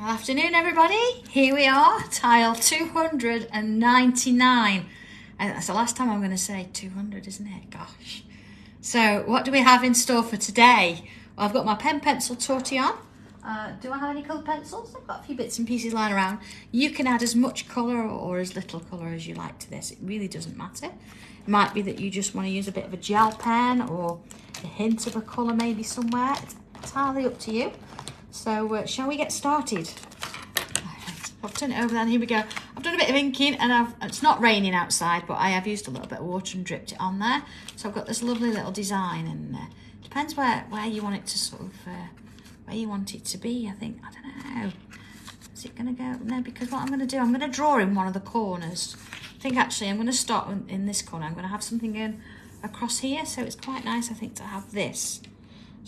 Afternoon, everybody. Here we are, tile 299. And that's the last time I'm going to say 200, isn't it? Gosh. So what do we have in store for today? Well, I've got my pen pencil torty on. Do I have any coloured pencils? I've got a few bits and pieces lying around. You can add as much colour or as little colour as you like to this. It really doesn't matter. It might be that you just want to use a bit of a gel pen or a hint of a colour maybe somewhere. It's entirely up to you. So shall we get started? I've turned it over then, here we go. I've done a bit of inking and it's not raining outside, but I have used a little bit of water and dripped it on there. So I've got this lovely little design, and depends where you want it to sort of, where you want it to be, I think. I don't know. Is it gonna go? No, because what I'm gonna do, I'm gonna draw in one of the corners. I think actually I'm gonna start in this corner. I'm gonna have something in across here, so it's quite nice, I think, to have this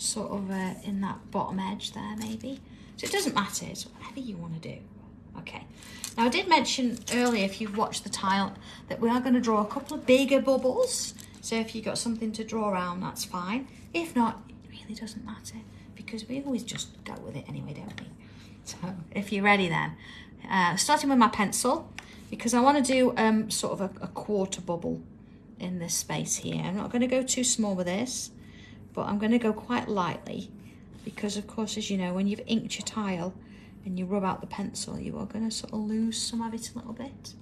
sort of in that bottom edge there maybe. So it doesn't matter, it's whatever you want to do. Okay, now I did mention earlier, if you've watched the tile, that we are going to draw a couple of bigger bubbles. So if you've got something to draw around, that's fine. If not, it really doesn't matter, because we always just go with it anyway, don't we? So if you're ready then, starting with my pencil, because I want to do sort of a quarter bubble in this space here. I'm not going to go too small with this, but I'm going to go quite lightly, because of course, as you know, when you've inked your tile and you rub out the pencil, you are going to sort of lose some of it a little bit.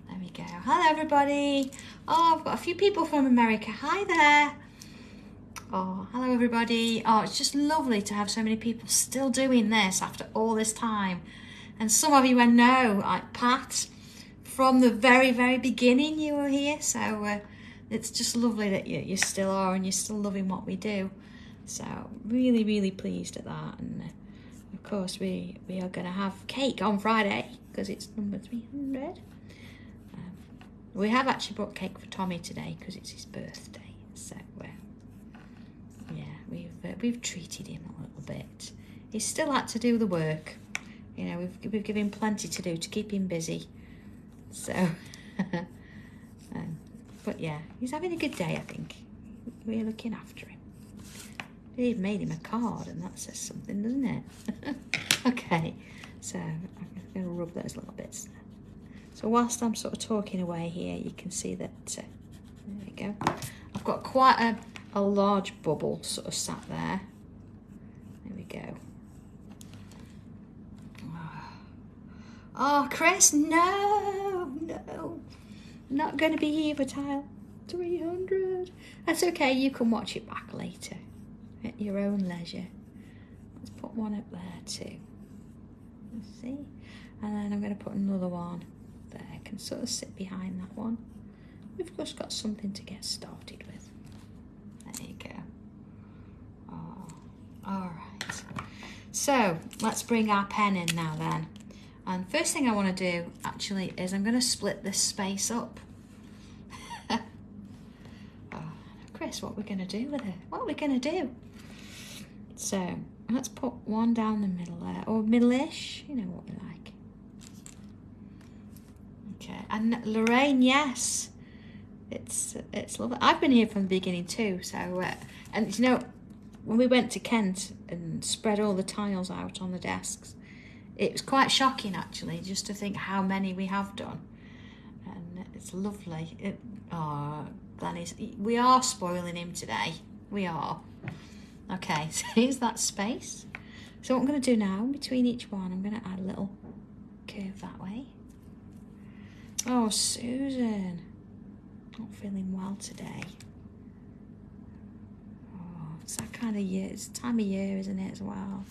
There we go. Hello everybody. Oh, I've got a few people from America. Hi there. Oh, hello everybody. Oh, it's just lovely to have so many people still doing this after all this time. And some of you I know, like Pat, from the very, very beginning you were here. So it's just lovely that you still are and you're still loving what we do. So really, really pleased at that. And of course we are going to have cake on Friday because it's number 300. We have actually brought cake for Tommy today because it's his birthday. So yeah, we've treated him a little bit. He's still had to do the work. You know, we've given him plenty to do to keep him busy. So. But yeah, he's having a good day, I think. We're looking after him. We even made him a card, and that says something, doesn't it? Okay, so I'm going to rub those little bits. So whilst I'm sort of talking away here, you can see that, there we go. I've got quite a large bubble sort of sat there. There we go. Oh, Chris, no. Not going to be here for tile 300. That's okay, you can watch it back later at your own leisure. Let's put one up there too. Let's see. And then I'm going to put another one there. I can sort of sit behind that one. We've just got something to get started with. There you go. Oh, all right. So let's bring our pen in now then. And first thing I want to do actually is I'm going to split this space up. Oh, Chris, what are we going to do with it? What are we going to do? So let's put one down the middle there, or middle-ish, you know what we like. Okay, and Lorraine, yes, it's lovely. I've been here from the beginning too. So and you know, when we went to Kent and spread all the tiles out on the desks, it was quite shocking actually, just to think how many we have done. And it's lovely. Oh, Glenny's, we are spoiling him today. We are. Okay, so here's that space. So what I'm going to do now, between each one, I'm going to add a little curve that way. Oh, Susan. Not feeling well today. Oh, it's that kind of year, it's time of year, isn't it, as well?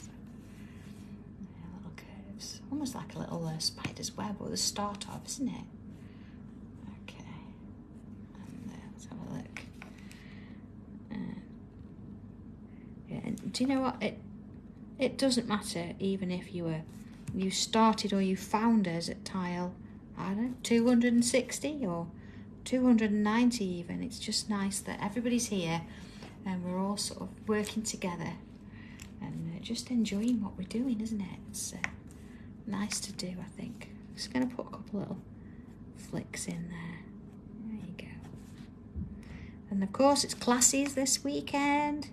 Almost like a little spider's web or the start of, isn't it? Okay. And let's have a look. Yeah, and do you know what? It doesn't matter even if you started or you found us at tile, I don't know, 260 or 290 even. It's just nice that everybody's here and we're all sort of working together and just enjoying what we're doing, isn't it? It's nice to do, I think. Just going to put a couple little flicks in there. There you go. And of course it's classes this weekend.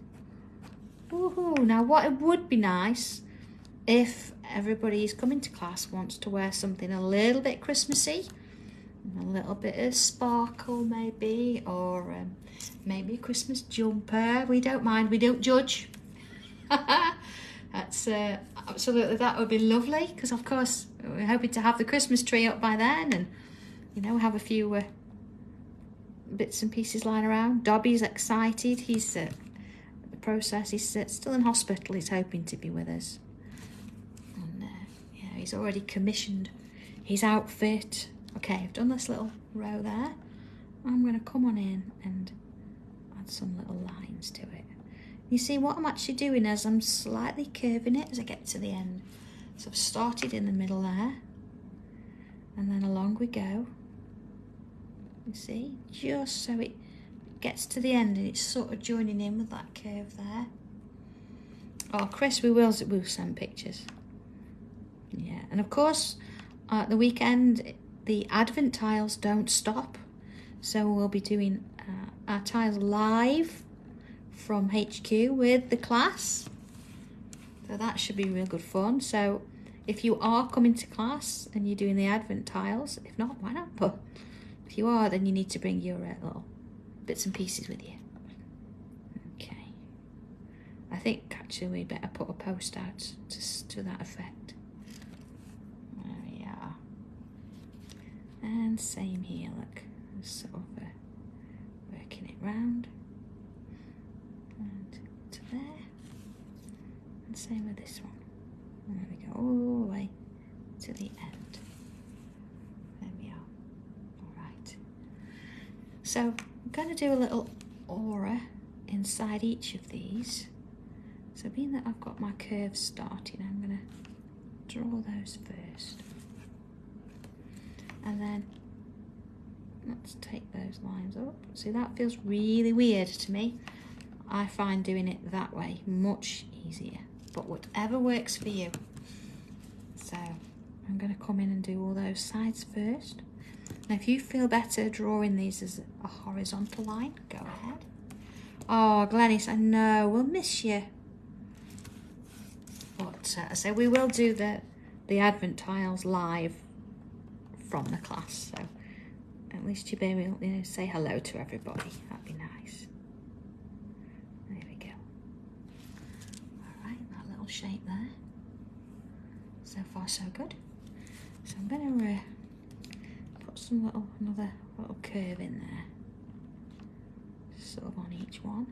Woohoo! Now what it would be nice if everybody who's coming to class wants to wear something a little bit Christmassy, a little bit of sparkle maybe, or maybe a Christmas jumper, we don't mind, we don't judge. That's absolutely, that would be lovely, because of course we're hoping to have the Christmas tree up by then, and you know, have a few bits and pieces lying around. Dobby's excited, he's the process, he's still in hospital, he's hoping to be with us. And yeah, he's already commissioned his outfit. Okay, I've done this little row there. I'm going to come on in and add some little lines to it. You see what I'm actually doing is I'm slightly curving it as I get to the end. So I've started in the middle there, and then along we go. You see, just so it gets to the end and it's sort of joining in with that curve there. Oh, Chris, we will send pictures. Yeah, and of course, at the weekend, the Advent tiles don't stop. So we'll be doing our tiles live from HQ with the class. So that should be real good fun. So if you are coming to class and you're doing the Advent tiles, if not, why not? But if you are, then you need to bring your little bits and pieces with you. Okay. I think actually we better put a post out to that effect. There we are. And same here, look. Just sort of working it round. And to there. And same with this one. And there we go, all the way to the end. There we are. Alright. So I'm going to do a little aura inside each of these. So being that I've got my curves starting, I'm going to draw those first. And then let's take those lines up. See, that feels really weird to me. I find doing it that way much easier, but whatever works for you. So I'm going to come in and do all those sides first. Now if you feel better drawing these as a horizontal line, go ahead. Oh, Glenys, I know, we'll miss you. But so we will do the Advent tiles live from the class, so at least you'll be able to, you know, say hello to everybody. That'd be nice. There we go. Alright, that little shape there. So far so good. So I'm going to put some another little curve in there. Sort of on each one.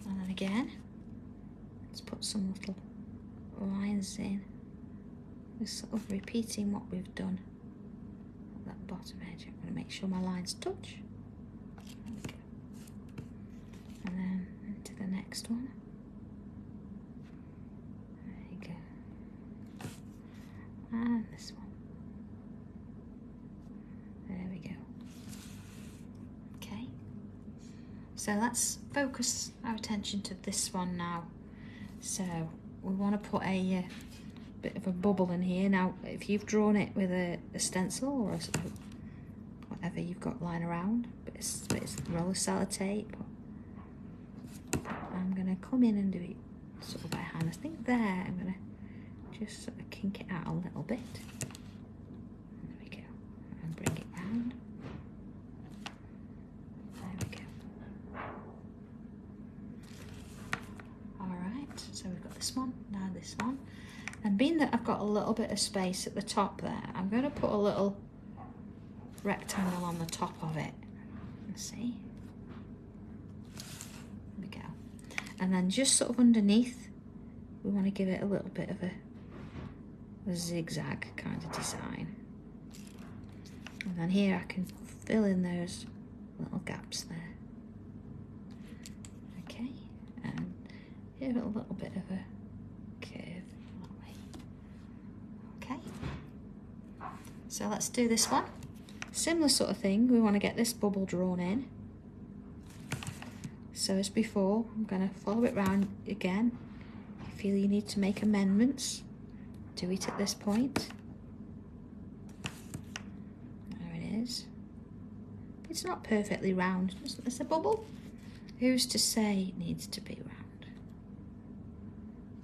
And then again, let's put some little lines in. Just sort of repeating what we've done at that bottom edge. I'm going to make sure my lines touch. There we go. And then into the next one. There you go. And this one. There we go. Okay. So let's focus our attention to this one now. So we want to put a bit of a bubble in here. Now if you've drawn it with a stencil or whatever you've got lying around, but it's roller sellotape, I'm going to come in and do it sort of by hand. I think there I'm going to just sort of kink it out a little bit. There we go. And bring it round. There we go. Alright, so we've got this one, now this one. And being that I've got a little bit of space at the top there, I'm going to put a little rectangle on the top of it. Let's see. There we go. And then just sort of underneath, we want to give it a little bit of a zigzag kind of design. And then here I can fill in those little gaps there. Okay. And give it a little bit of a curve. So let's do this one. Similar sort of thing, we want to get this bubble drawn in. So as before, I'm going to follow it round again. If you feel you need to make amendments, do it at this point. There it is. It's not perfectly round, it's a bubble. Who's to say it needs to be round?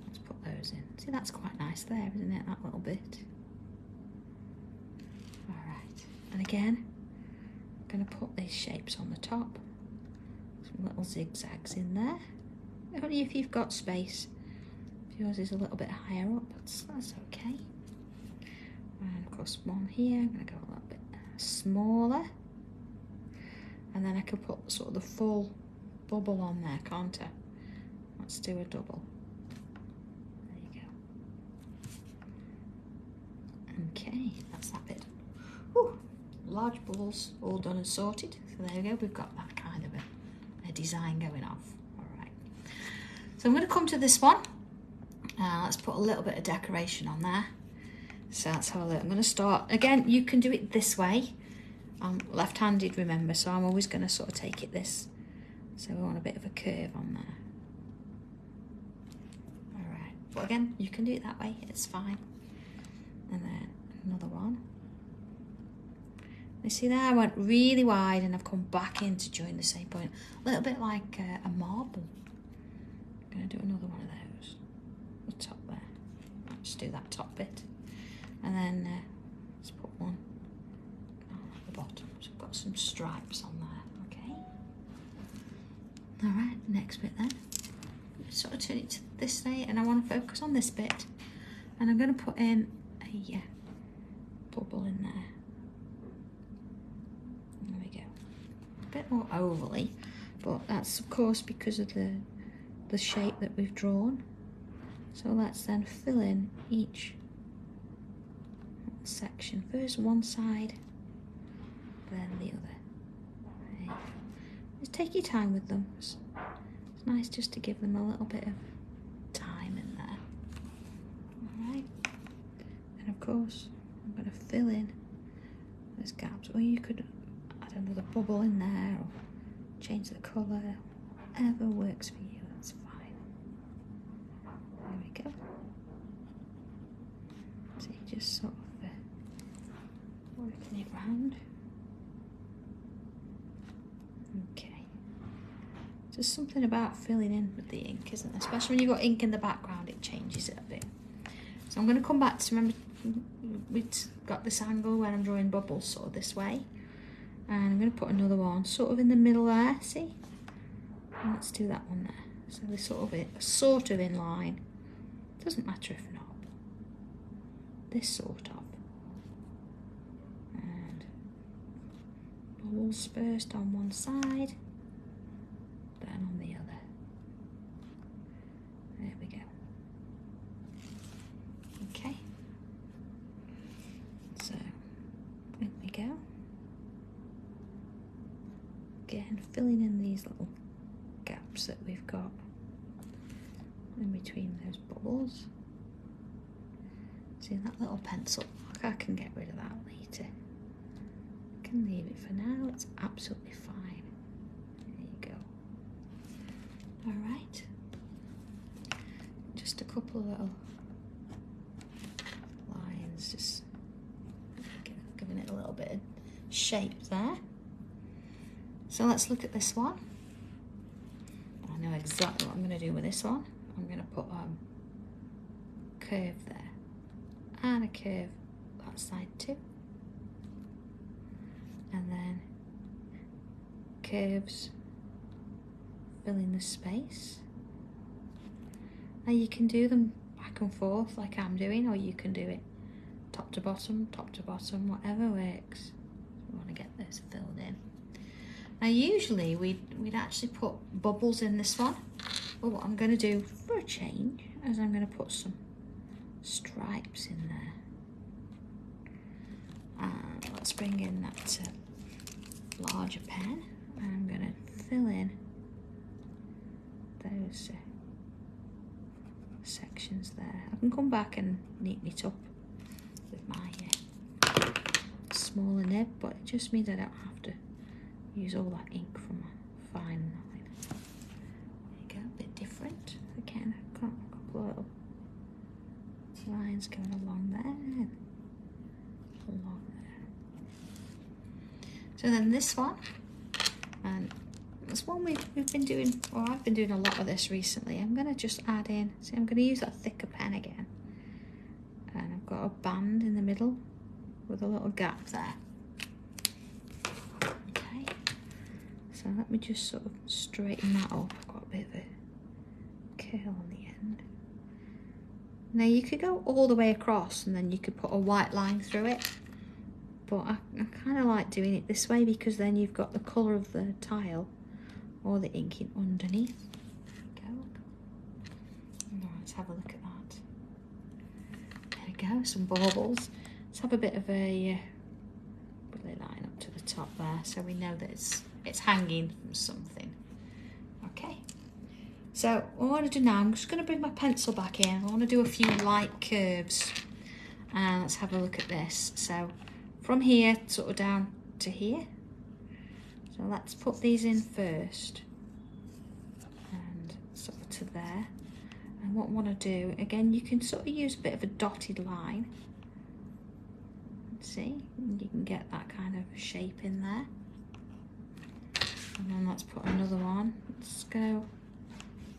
Let's those in. See, that's quite nice there, isn't it, that little bit? All right, and again, I'm going to put these shapes on the top. Some little zigzags in there. Only if you've got space. If yours is a little bit higher up, that's okay. And of course, one here, I'm going to go a little bit smaller. And then I can put sort of the full bubble on there, can't I? Let's do a double. There you go. Okay, that's that bit. Whew, large bubbles all done and sorted. So there we go, we've got that kind of a design going off. All right. So I'm going to come to this one. Let's put a little bit of decoration on there. So let's have a look. I'm going to start, again, you can do it this way. I'm left-handed, remember, so I'm always going to sort of take it this. So we want a bit of a curve on there. All right, but again, you can do it that way, it's fine. And then another one. You see there, I went really wide and I've come back in to join the same point. A little bit like a marble. I'm going to do another one of those. The top there. Let's do that top bit. And then let's put one at the bottom. So I've got some stripes on there, okay? All right, next bit then. Sort of turn it to this way, and I want to focus on this bit. And I'm going to put in a bubble in there. There we go. A bit more ovally, but that's of course because of the shape that we've drawn. So let's then fill in each section. First one side, then the other. Okay. Just take your time with them. It's nice just to give them a little bit of time in there. Alright. And of course, I'm going to fill in those gaps. Or you could add another bubble in there, or change the colour. Whatever works for you, that's fine. There we go. So you just sort of working it round. Okay. Just something about filling in with the ink, isn't there? Especially when you've got ink in the background, it changes it a bit. So I'm going to come back to, remember, we've got this angle where I'm drawing bubbles sort of this way. And I'm going to put another one sort of in the middle there, see? And let's do that one there. So they're sort of in line. Doesn't matter if not. This sort of. Bubbles first on one side, then on the other. There we go. Okay. So, in we go. Again, filling in these little gaps that we've got in between those bubbles. See that little pencil? I can get rid of that later. Can leave it for now, it's absolutely fine. There you go. All right. Just a couple of little lines, just giving it a little bit of shape there. So let's look at this one. I know exactly what I'm going to do with this one. I'm going to put a curve there and a curve that side too. And then curves filling the space. Now you can do them back and forth like I'm doing, or you can do it top to bottom, whatever works. We want to get this filled in. Now usually we'd actually put bubbles in this one, but what I'm going to do for a change is I'm going to put some stripes in there. And let's bring in that larger pen, and I'm going to fill in those sections there. I can come back and neaten it up with my smaller nib, but it just means I don't have to use all that ink from a fine line. There you go, a bit different. Again, I've got a couple of little lines going along there and along there. So then this one, and let's this one we've been doing, or I've been doing a lot of this recently. I'm going to just add in, see, I'm going to use that thicker pen again. And I've got a band in the middle with a little gap there. Okay, so let me just sort of straighten that up. I've got a bit of a curl on the end. Now you could go all the way across and then you could put a white line through it. But I kind of like doing it this way because then you've got the colour of the tile or the inking underneath. There we go. Right, let's have a look at that. There we go, some baubles. Let's have a bit of a bullet line up to the top there so we know that it's hanging from something. Okay. So what I want to do now, I'm just going to bring my pencil back in. I want to do a few light curves. And let's have a look at this. So from here sort of down to here. So let's put these in first. And sort of to there. And what I want to do, again, you can sort of use a bit of a dotted line. See, and you can get that kind of shape in there. And then let's put another one. Let's go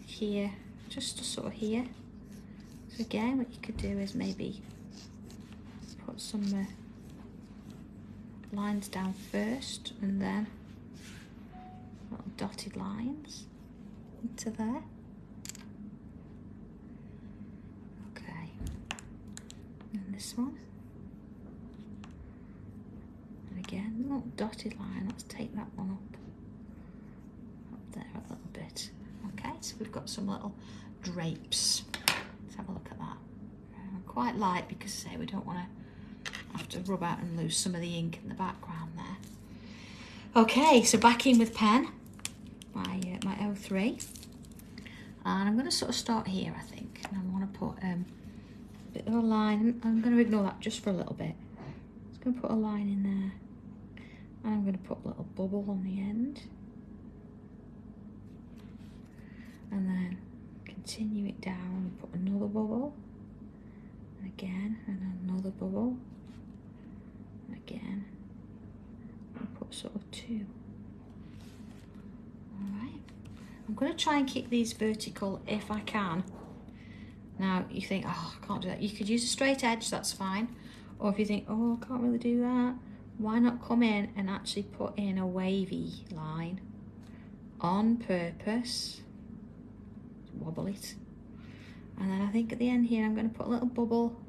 here, just to sort of here. So again, what you could do is maybe put some lines down first and then little dotted lines into there. Okay, and this one. And again, little dotted line, let's take that one up there a little bit. Okay, so we've got some little drapes. Let's have a look at that. Quite light because, say, we don't want to have to rub out and lose some of the ink in the background there. Okay, so back in with pen, my 03. And I'm going to sort of start here, I think. And I want to put a bit of a line. I'm going to ignore that just for a little bit. Just going to put a line in there. And I'm going to put a little bubble on the end. And then continue it down and put another bubble, and again, and another bubble, and again, and put sort of two. Alright, I'm going to try and keep these vertical if I can. Now you think, oh, I can't do that. You could use a straight edge, that's fine. Or if you think, oh, I can't really do that, why not come in and actually put in a wavy line on purpose. Wobble it, and then I think at the end here I'm going to put a little bubble,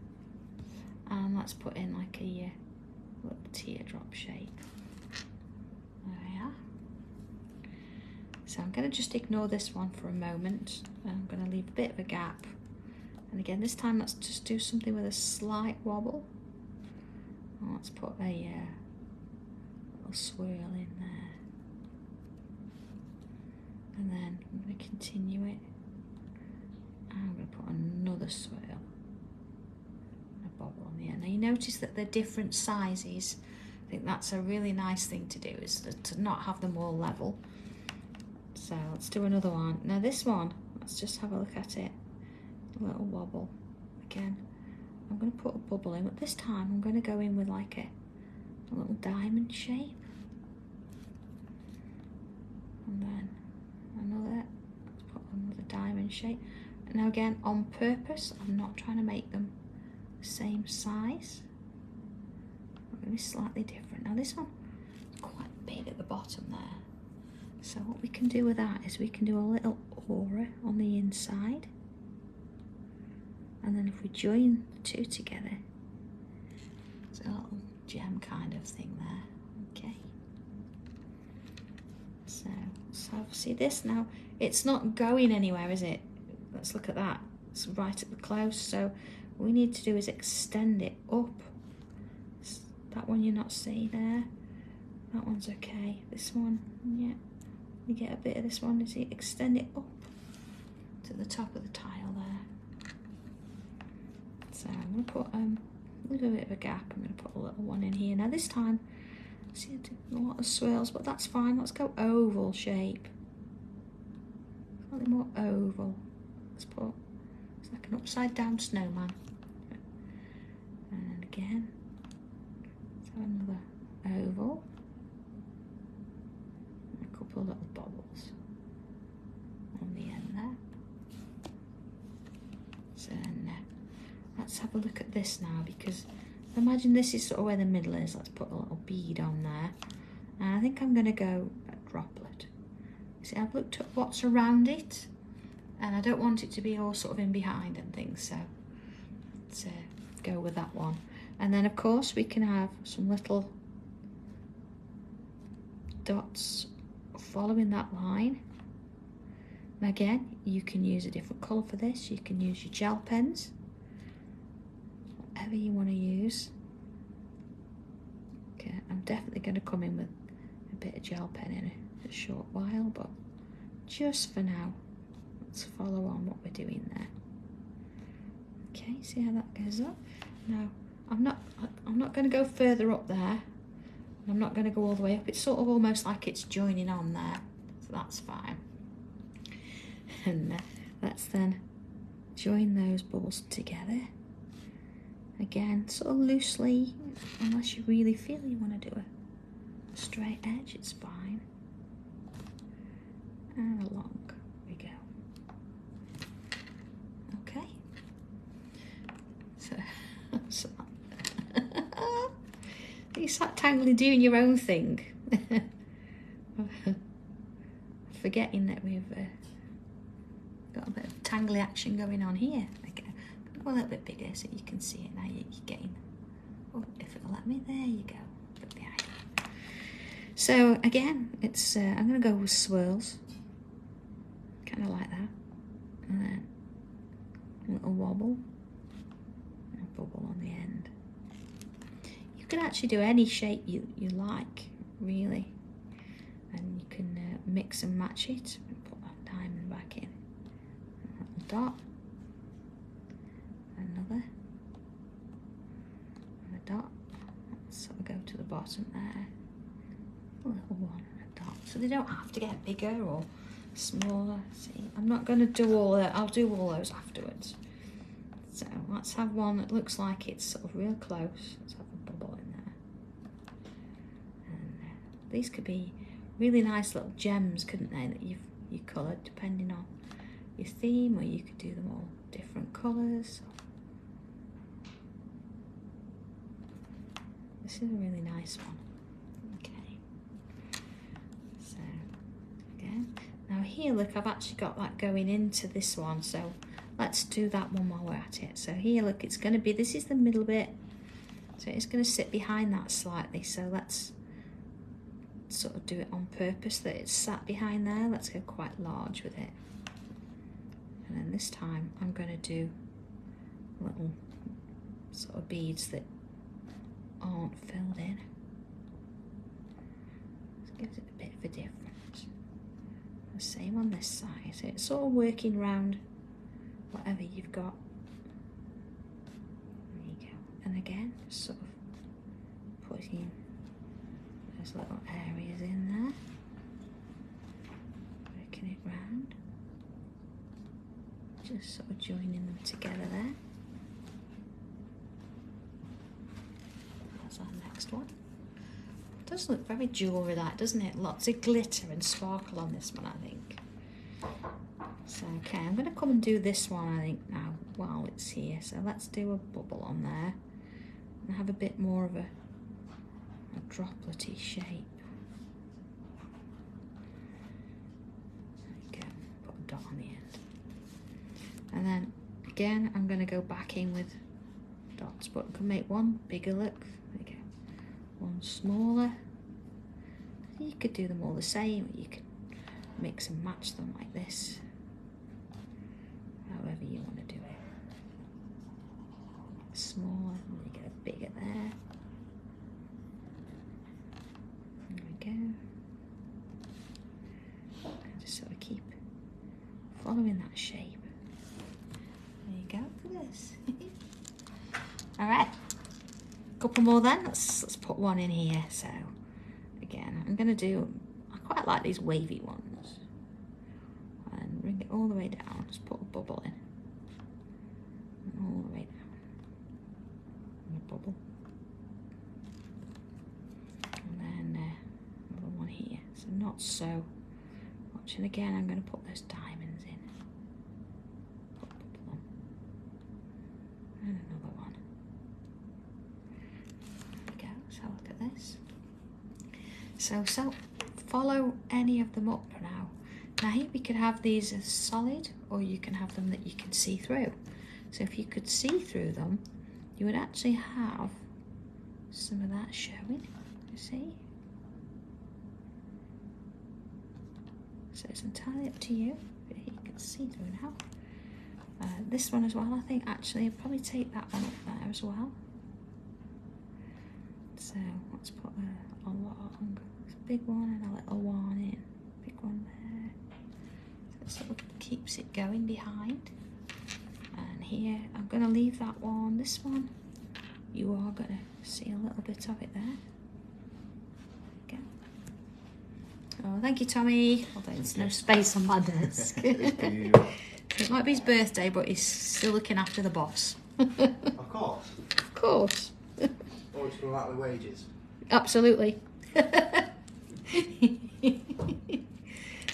and let's put in like a little teardrop shape. There we are. So I'm going to just ignore this one for a moment. I'm going to leave a bit of a gap, and again this time let's just do something with a slight wobble. And let's put a little swirl in there, and then I'm going to continue it. I'm going to put another swirl, a bubble on the end. Now you notice that they're different sizes. I think that's a really nice thing to do, is to not have them all level. So let's do another one. Now this one, let's just have a look at it. A little wobble. Again, I'm going to put a bubble in, but this time I'm going to go in with like a little diamond shape. And then let's put another diamond shape. Now again, on purpose, I'm not trying to make them the same size. I'm going to be slightly different. Now this one is quite big at the bottom there. So what we can do with that is we can do a little aura on the inside. And then if we join the two together, it's a little gem kind of thing there. Okay. So see this now, it's not going anywhere, is it? Let's look at that. It's right at the close. So what we need to do is extend it up. That one you're not seeing there. That one's okay. This one, yeah. You get a bit of this one. You see, extend it up to the top of the tile there. So I'm going to put a little bit of a gap. I'm going to put a little one in here. Now this time, see, I did a lot of swirls, but that's fine. Let's go oval shape. Slightly more oval. Let's put, it's like an upside down snowman. And again, let's have another oval. And a couple of little bubbles. So then, let's have a look at this now, because imagine this is sort of where the middle is. Let's put a little bead on there. And I think I'm going to go a droplet. See, I've looked at what's around it, and I don't want it to be all sort of in behind and things, so let's go with that one. And then of course we can have some little dots following that line. And again, you can use a different colour for this. You can use your gel pens, whatever you want to use. Okay, I'm definitely going to come in with a bit of gel pen in a short while, but just for now, let's follow on what we're doing there. Okay, see how that goes up? Now, I'm not going to go further up there. I'm not going to go all the way up. It's sort of almost like it's joining on there, so that's fine. And let's then join those balls together. Again, sort of loosely, unless you really feel you want to do a straight edge, it's fine. And along we go. Okay. So you Sanntangle doing your own thing. Forgetting that we've got a bit of tangly action going on here. Okay, go a little bit bigger so you can see it now. You're getting, oh, if it'll let me, there you go. Put behind. So again, it's I'm going to go with swirls, kind of like that, and then a little wobble, and a bubble on the end. You can actually do any shape you like, really, and you can mix and match it. Put that diamond back in, a little dot, another, and a dot. Let's sort of go to the bottom there, a little one and a dot. So they don't have to get bigger or smaller. See, I'm not going to do all that. I'll do all those afterwards. So let's have one that looks like it's sort of real close. Let's have a bubble in there. And these could be really nice little gems, couldn't they, that you coloured depending on your theme, or you could do them all different colours. This is a really nice one. Okay. So again, now here, look, I've actually got that going into this one, so let's do that one while we're at it. So here, look, it's going to be, this is the middle bit, so it's going to sit behind that slightly. So let's sort of do it on purpose that it's sat behind there. Let's go quite large with it. And then this time I'm going to do little sort of beads that aren't filled in. This gives it a bit of a difference. The same on this side. So it's sort of working round whatever you've got. There you go. And again, just sort of putting those little areas in there, working it round, just sort of joining them together there. That's our next one. It does look very jewellery, that, doesn't it? Lots of glitter and sparkle on this one, I think. So, okay, I'm going to come and do this one, I think, now, while it's here. So let's do a bubble on there and have a bit more of a droplet-y shape. There you go, put a dot on the end. And then, again, I'm going to go back in with dots, but I can make one bigger, look. There you go. One smaller. You could do them all the same, or you could mix and match them like this. However you want to do it. Smaller, and you get a bigger there. There we go. And just sort of keep following that shape. There you go for this. Alright. Couple more then. Let's put one in here. So again, I'm gonna do, I quite like these wavy ones. And bring it all the way down. Just put a bubble in. And all the way down. And a bubble. And then another one here. So not so much. And again, I'm going to put those diamonds in. Put a bubble on. So follow any of them up now. Now we could have these as solid, or you can have them that you can see through. So if you could see through them, you would actually have some of that showing, you see? So it's entirely up to you, but you can see through now. This one as well, I think actually I'll probably take that one up there as well. So let's put a long, big one and a little one in. Big one there. So it sort of keeps it going behind. And here, I'm going to leave that one. This one, you are going to see a little bit of it there. There we go. Oh, thank you, Tommy. Although there's no space on my desk. It might be his birthday, but he's still looking after the boss. Of course. Of course. Or it's going out with wages. Absolutely.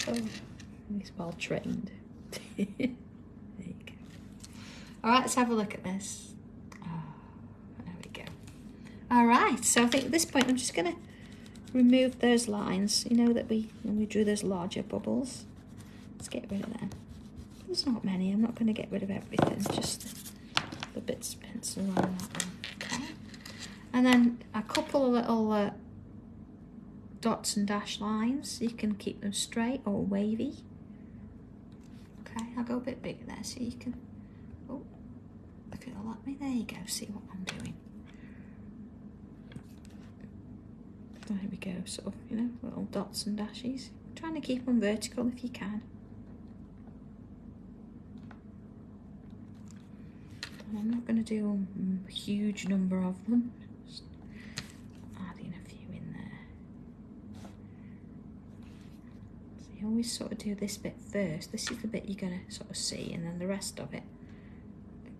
Oh, he's well trained. There you go. All right, let's have a look at this. Oh, there we go. All right, so I think at this point I'm just going to remove those lines. You know that when we drew those larger bubbles. Let's get rid of them. There's not many. I'm not going to get rid of everything. Just the bits of pencil around that one. Okay. And then a couple of little dots and dash lines. You can keep them straight or wavy. Okay, I'll go a bit bigger there so you can. Oh, if it'll let me. There you go. See what I'm doing. There we go. Sort of, you know, little dots and dashes. Trying to keep them vertical if you can. I'm not going to do a huge number of them, just adding a few in there. So you always sort of do this bit first. This is the bit you're going to sort of see, and then the rest of it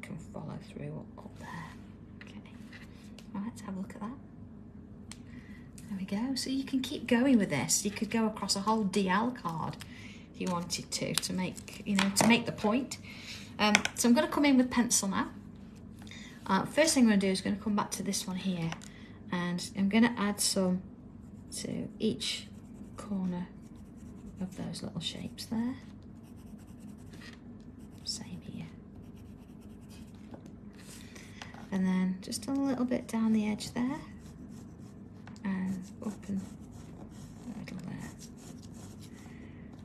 can follow through up there. Okay, all right, let's have a look at that. There we go. So you can keep going with this. You could go across a whole DL card if you wanted to make, you know, to make the point. So I'm going to come in with pencil now. First thing I'm going to do is going to come back to this one here, and I'm going to add some to each corner of those little shapes there. Same here. And then just a little bit down the edge there, and up in the middle there.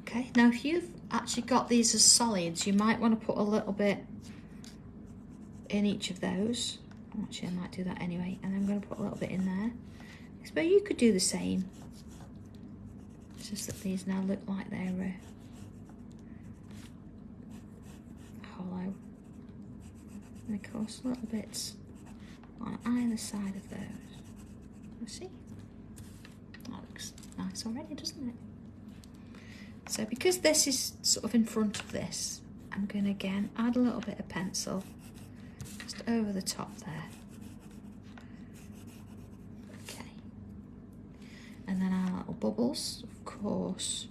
Okay, now if you've actually got these as solids, you might want to put a little bit in each of those. Actually, I might do that anyway, and I'm going to put a little bit in there. But you could do the same. It's just that these now look like they're hollow. And of course, little bits on either side of those. Let's see. That looks nice already, doesn't it? So because this is sort of in front of this, I'm going to again add a little bit of pencil just over the top there. Okay. And then our little bubbles, of course,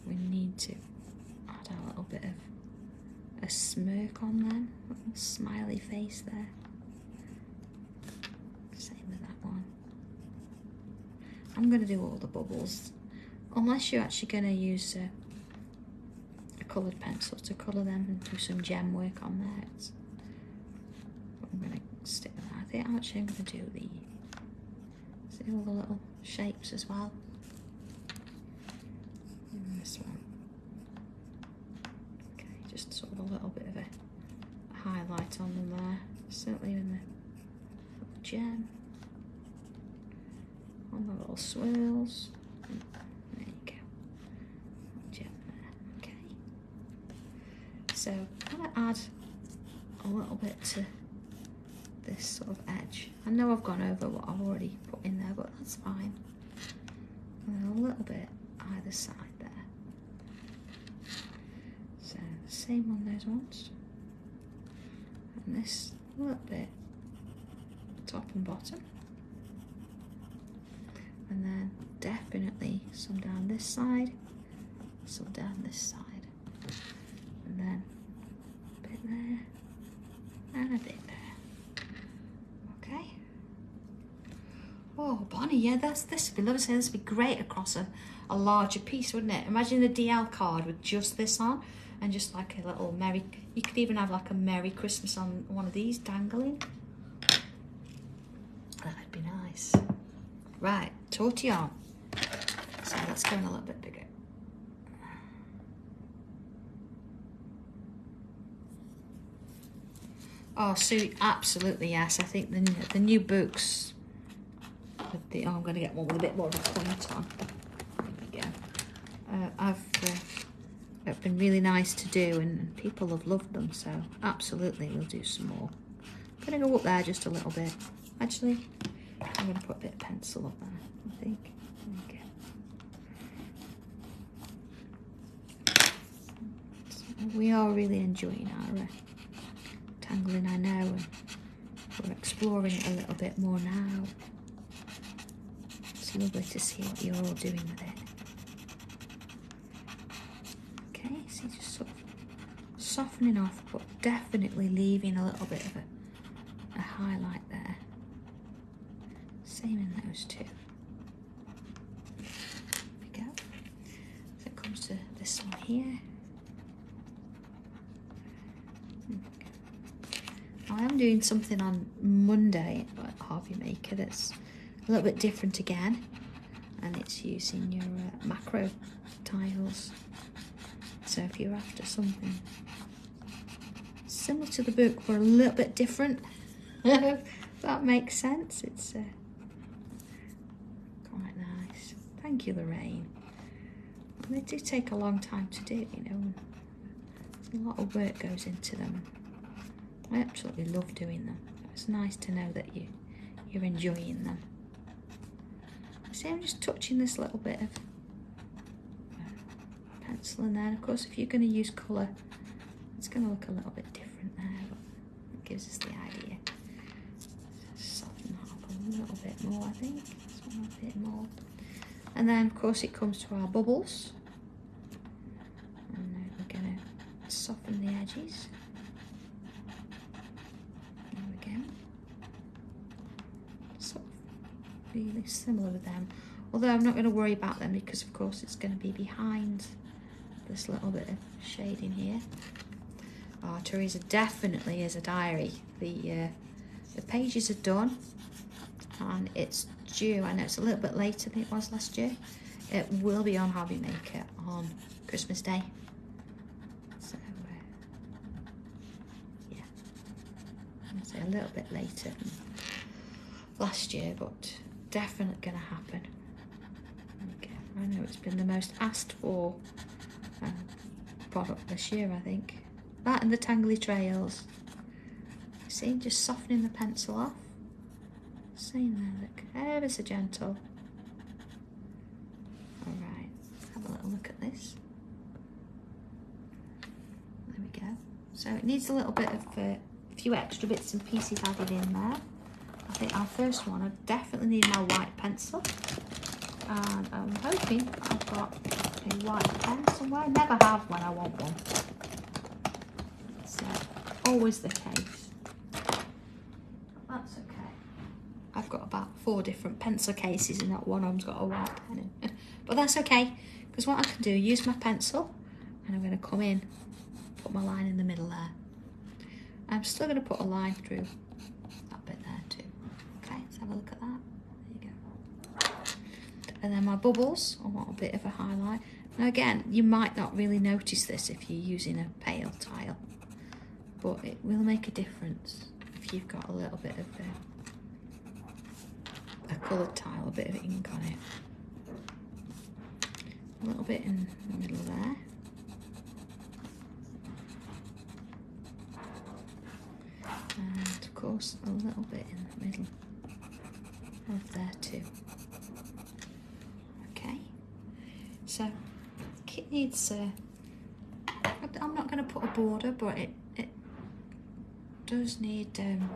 we need to add a little bit of a smirk on them, a little smiley face there. Same with that one. I'm going to do all the bubbles. Unless you're actually going to use a coloured pencil to colour them and do some gem work on there. I'm going to stick with that. I think actually I'm going to do see all the little shapes as well. And this one. Okay, just sort of a little bit of a highlight on them there. Certainly in the little gem. On the little swirls. There you go. Gem there. Okay. So I'm going to add a little bit to this sort of edge. I know I've gone over what I've already put in there, but that's fine. And then a little bit either side there. So same on those ones. And this little bit top and bottom. And then definitely some down this side, some down this side. And then a bit there, and a bit there. Okay. Oh, Bonnie, yeah, this would be lovely. So this would be great across a larger piece, wouldn't it? Imagine the DL card with just this on and just like a little Merry, you could even have like a Merry Christmas on one of these dangling. That'd be nice. Right, tortillon. So let's go in a little bit bigger. Oh, Sue, absolutely yes. I think the new books. I'm going to get one with a bit more of a point on. There we go. They've been really nice to do, and people have loved them. So absolutely, we'll do some more. I'm going to go up there just a little bit. Actually, I'm going to put a bit of pencil up there, I think. Okay. So we are really enjoying our tangling, I know, and we're exploring it a little bit more now. It's lovely to see what you're all doing with it. Okay, so just sort of softening off, but definitely leaving a little bit of a highlight there. Same in those two. There we go. So it comes to this one here. I am doing something on Monday at Harvey Maker that's a little bit different again, and it's using your macro tiles. So if you're after something similar to the book but a little bit different, that makes sense. It's quite nice. Thank you, Lorraine. And they do take a long time to do, you know, and a lot of work goes into them. I absolutely love doing them. It's nice to know that you're enjoying them. See, I'm just touching this little bit of pencil in there. And of course, if you're going to use colour, it's going to look a little bit different there, but it gives us the idea. Soften that up a little bit more, I think. Just a bit more. And then, of course, it comes to our bubbles. And we're going to soften the edges. Really similar with them, although I'm not going to worry about them because of course it's going to be behind this little bit of shading here. Oh, Teresa, definitely is a diary. The pages are done and it's due. I know it's a little bit later than it was last year. It will be on Hobby Maker on Christmas Day. So yeah, I'm going to say a little bit later than last year, but definitely going to happen. Okay, I know it's been the most asked for product this year, I think. That and the tangly trails. See, just softening the pencil off. Same there, look, ever so gentle. Alright, let's have a little look at this. There we go. So it needs a little bit of a few extra bits and pieces added in there. I think our first one, I definitely need my white pencil, and I'm hoping I've got a white pen somewhere. I never have when I want one. It's always the case. That's okay. I've got about 4 different pencil cases and not one of them's got a white pen in. But that's okay, because what I can do, use my pencil, and I'm going to come in, put my line in the middle there. I'm still going to put a line through that bit there too. Okay, let's have a look at that. There you go. And then my bubbles, I want a bit of a highlight. Now again, you might not really notice this if you're using a pale tile, but it will make a difference if you've got a little bit of a coloured tile, a bit of ink on it. A little bit in the middle there. And of course a little bit in the middle of there too. Okay, so the kit needs I'm not going to put a border, but it does need hang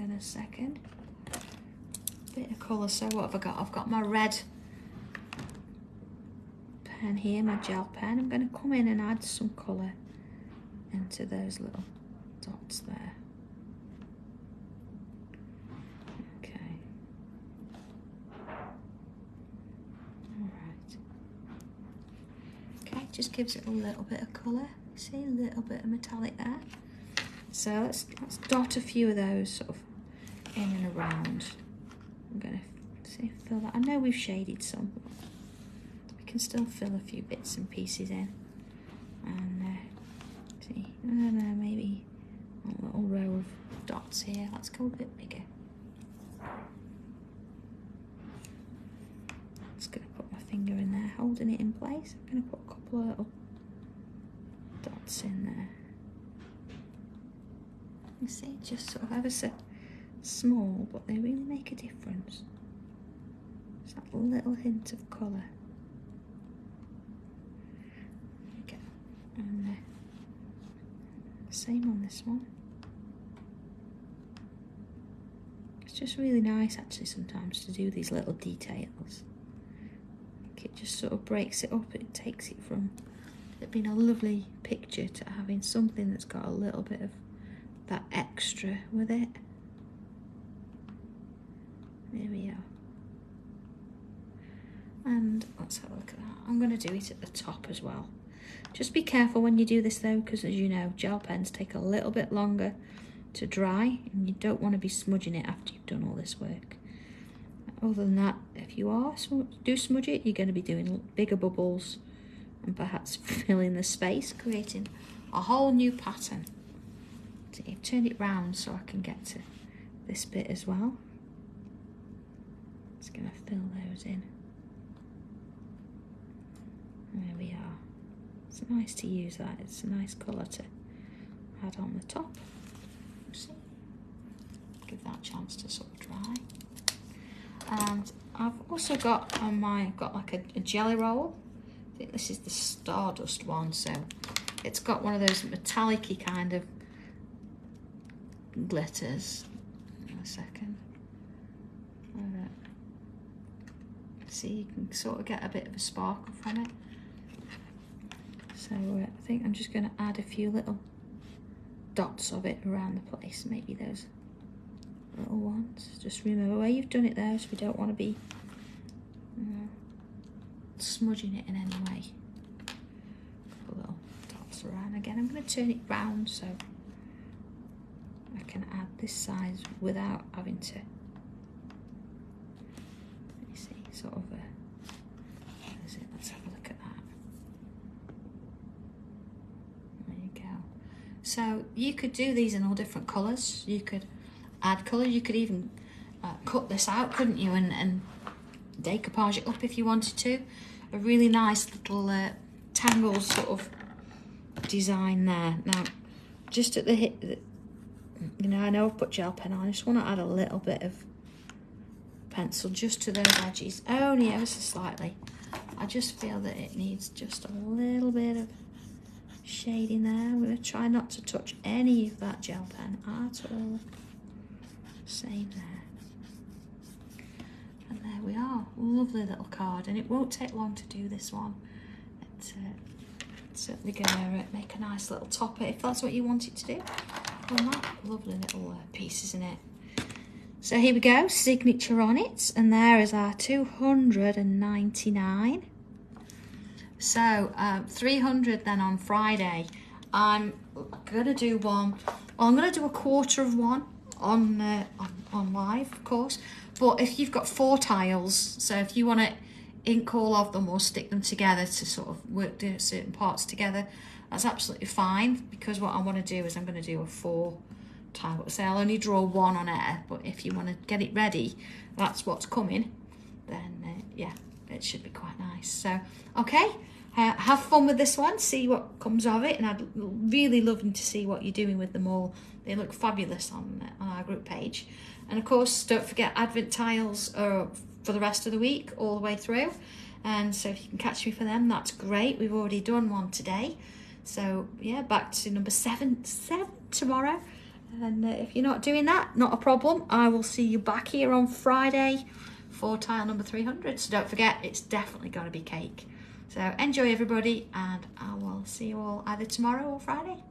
on a second, a bit of colour. So what have I got? I've got my red pen here, my gel pen. I'm going to come in and add some colour into those little dots there. just gives it a little bit of colour. See, a little bit of metallic there. So let's dot a few of those sort of in and around. I'm going to see, fill that. I know we've shaded some, but we can still fill a few bits and pieces in. And see, I don't know, maybe a little row of dots here. Let's go a bit bigger. Just going to put my finger in there, holding it in place. I'm going to put a couple of little dots in there. You see, just sort of ever so small, but they really make a difference. Just that little hint of colour. There we go. And same on this one. It's just really nice actually sometimes to do these little details. It just sort of breaks it up. It takes it from it being a lovely picture to having something that's got a little bit of that extra with it. There we are. And let's have a look at that. I'm going to do it at the top as well. Just be careful when you do this though, because as you know, gel pens take a little bit longer to dry and you don't want to be smudging it after you've done all this work. Other than that, if you do smudge it, you're going to be doing bigger bubbles and perhaps filling the space, creating a whole new pattern. So you've turned it round so I can get to this bit as well. Just going to fill those in. There we are. It's nice to use that. It's a nice colour to add on the top. See? Give that a chance to sort of dry. And I've also got on got like a jelly roll. I think this is the Stardust one, so it's got one of those metallic-y kind of glitters. In a second. See, you can sort of get a bit of a sparkle from it. So I think I'm just going to add a few little dots of it around the place, maybe those little ones. Just remember where you've done it there, so we don't want to be smudging it in any way. A couple little dots around. Again, I'm going to turn it round so I can add this size without having to, let me see, sort of where is it? Let's have a look at that. There you go. So you could do these in all different colours. You could add colour. You could even cut this out, couldn't you, and decoupage it up if you wanted to. A really nice little tangle sort of design there. Now, just at the hip, you know, I know I've put gel pen on. I just want to add a little bit of pencil just to those edges, only ever so slightly. I just feel that it needs just a little bit of shading there. I'm going to try not to touch any of that gel pen at all. Same there. And there we are. Lovely little card, and it won't take long to do this one. It's certainly going to make a nice little topper if that's what you want it to do. And that lovely little piece, isn't it? So here we go, signature on it, and there is our 299. So 300 then on Friday. I'm gonna do one. Well, I'm gonna do a quarter of one on live, of course. But if you've got 4 tiles, so if you want to ink all of them or stick them together to sort of work do certain parts together, that's absolutely fine. Because what I want to do is I'm going to do a 4 tile. So I'll only draw 1 on air, but if you want to get it ready, that's what's coming. Then yeah, it should be quite nice. So okay. Have fun with this one, see what comes of it, and I'd really love to see what you're doing with them all. They look fabulous on our group page. And of course, don't forget Advent tiles are for the rest of the week, all the way through. And so if you can catch me for them, that's great. We've already done one today. So yeah, back to number 7 tomorrow. And if you're not doing that, not a problem. I will see you back here on Friday for tile number 300. So don't forget, it's definitely going to be cake. So enjoy everybody, and I will see you all either tomorrow or Friday.